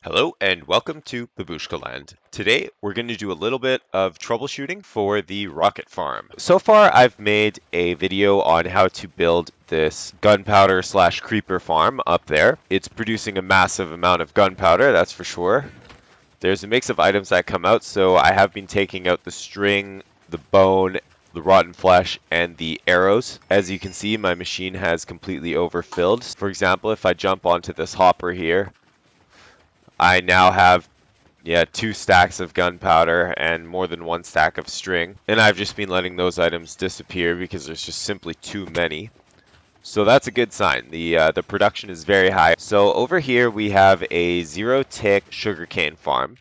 Hello and welcome to Babushka Land. Today we're going to do a little bit of troubleshooting for the rocket farm. So far I've made a video on how to build this gunpowder slash creeper farm up there. It's producing a massive amount of gunpowder, that's for sure. There's a mix of items that come out, so I have been taking out the string, the bone, the rotten flesh, and the arrows. As you can see, my machine has completely overfilled. For example, if I jump onto this hopper here, I now have 2 stacks of gunpowder and more than 1 stack of string. And I've just been letting those items disappear because there's just simply too many. So that's a good sign. The production is very high. So over here we have a 0-tick sugarcane farm.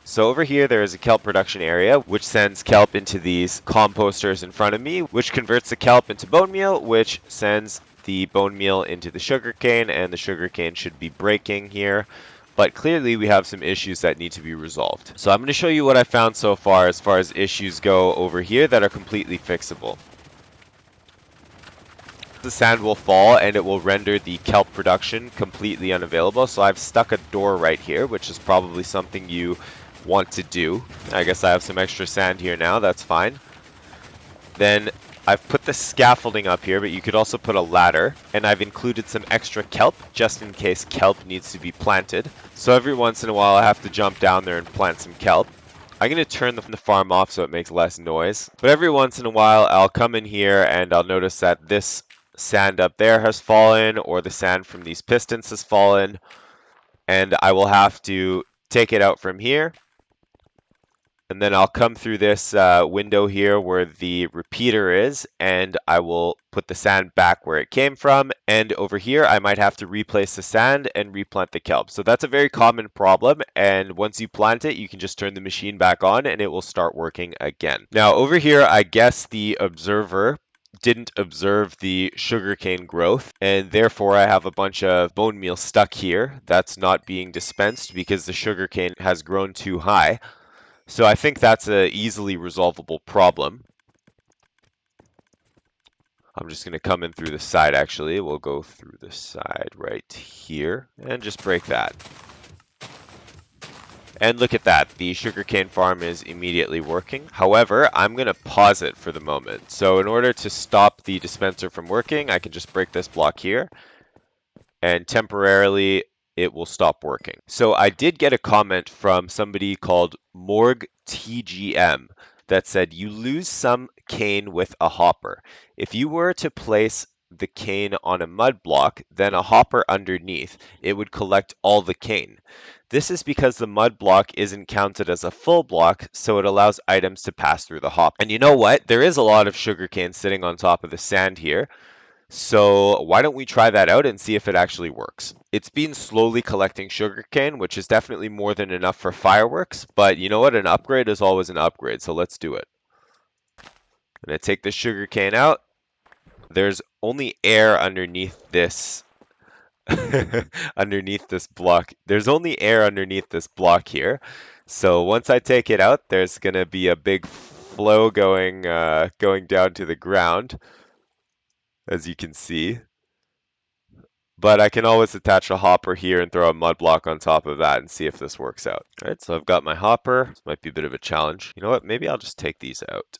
So over here there is a kelp production area which sends kelp into these composters in front of me, which converts the kelp into bone meal, which sends the bone meal into the sugarcane, and the sugarcane should be breaking here. But clearly we have some issues that need to be resolved. So I'm going to show you what I found so far as issues go over here that are completely fixable. The sand will fall and it will render the kelp production completely unavailable. So I've stuck a door right here, which is probably something you want to do. I guess I have some extra sand here now, that's fine. Then I've put the scaffolding up here, but you could also put a ladder, and I've included some extra kelp just in case kelp needs to be planted. So every once in a while I have to jump down there and plant some kelp. I'm going to turn the farm off so it makes less noise, but every once in a while I'll come in here and I'll notice that this sand up there has fallen, or the sand from these pistons has fallen, and I will have to take it out from here. And then I'll come through this window here where the repeater is, and I will put the sand back where it came from. And over here, I might have to replace the sand and replant the kelp. So that's a very common problem. And once you plant it, you can just turn the machine back on and it will start working again. Now over here, I guess the observer didn't observe the sugarcane growth, and therefore I have a bunch of bone meal stuck here that's not being dispensed because the sugarcane has grown too high. So I think that's an easily resolvable problem. I'm just going to come in through the side, actually. We'll go through the side right here and just break that. And look at that. The sugarcane farm is immediately working. However, I'm going to pause it for the moment. So in order to stop the dispenser from working, I can just break this block here. And temporarily it will stop working. So I did get a comment from somebody called Morg TGM that said, you lose some cane with a hopper. If you were to place the cane on a mud block, then a hopper underneath, it would collect all the cane. This is because the mud block isn't counted as a full block, so it allows items to pass through the hopper. And you know what? There is a lot of sugarcane sitting on top of the sand here. So why don't we try that out and see if it actually works? It's been slowly collecting sugarcane, which is definitely more than enough for fireworks, but you know what? An upgrade is always an upgrade, so let's do it. I'm going to take the sugarcane out. There's only air underneath this underneath this block. There's only air underneath this block here. So once I take it out, there's going to be a big flow going down to the ground, as you can see. But I can always attach a hopper here and throw a mud block on top of that and see if this works out. All right, so I've got my hopper. This might be a bit of a challenge. You know what? Maybe I'll just take these out.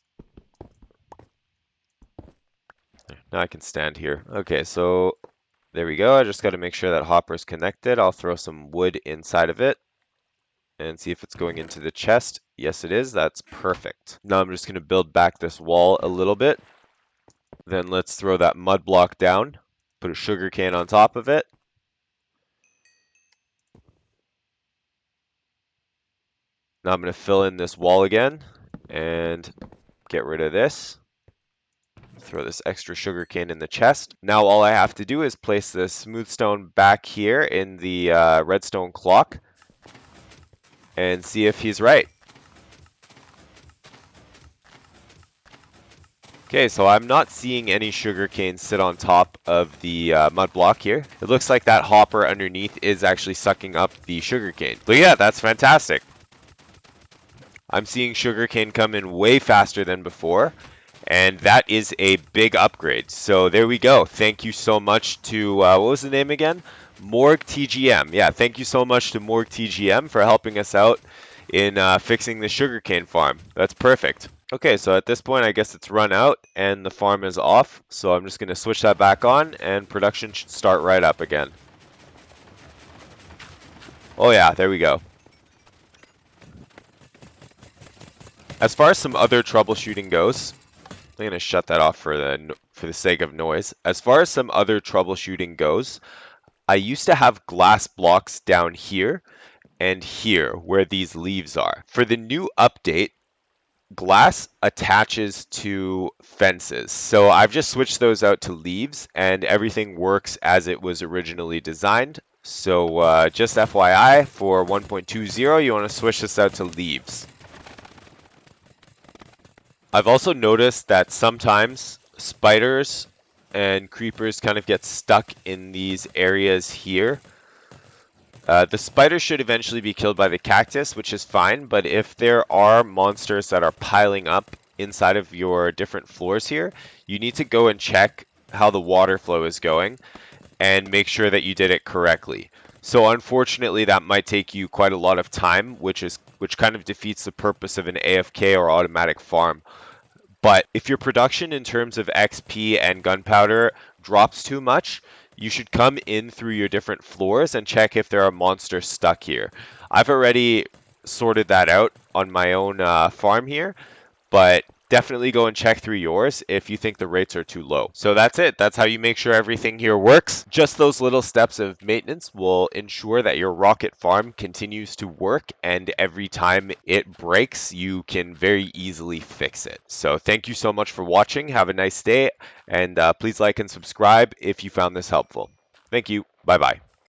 Now I can stand here. Okay, so there we go. I just got to make sure that hopper is connected. I'll throw some wood inside of it and see if it's going into the chest. Yes, it is. That's perfect. Now I'm just going to build back this wall a little bit. Then let's throw that mud block down. Put a sugarcane on top of it. Now I'm going to fill in this wall again and get rid of this. Throw this extra sugarcane in the chest. Now all I have to do is place the smooth stone back here in the redstone clock and see if he's right. Okay, so I'm not seeing any sugarcane sit on top of the mud block here. It looks like that hopper underneath is actually sucking up the sugarcane. Look at that, that's fantastic. I'm seeing sugarcane come in way faster than before, and that is a big upgrade. So there we go. Thank you so much to, what was the name again? Morgue TGM. Yeah, thank you so much to Morgue TGM for helping us out in fixing the sugarcane farm. That's perfect. Okay, so at this point, I guess it's run out and the farm is off. So I'm just going to switch that back on and production should start right up again. Oh yeah, there we go. As far as some other troubleshooting goes, I'm going to shut that off for the sake of noise. As far as some other troubleshooting goes, I used to have glass blocks down here and here where these leaves are. For the new update, glass attaches to fences. So I've just switched those out to leaves and everything works as it was originally designed. So just FYI, for 1.20, you want to switch this out to leaves. I've also noticed that sometimes spiders and creepers kind of get stuck in these areas here. The spider should eventually be killed by the cactus, which is fine, but if there are monsters that are piling up inside of your different floors here, you need to go and check how the water flow is going and make sure that you did it correctly. So unfortunately, that might take you quite a lot of time, which kind of defeats the purpose of an AFK or automatic farm. But if your production in terms of XP and gunpowder drops too much, you should come in through your different floors and check if there are monsters stuck here. I've already sorted that out on my own farm here, but definitely go and check through yours if you think the rates are too low. So that's it. That's how you make sure everything here works. Just those little steps of maintenance will ensure that your rocket farm continues to work, and every time it breaks, you can very easily fix it. So thank you so much for watching. Have a nice day, and please like and subscribe if you found this helpful. Thank you. Bye-bye.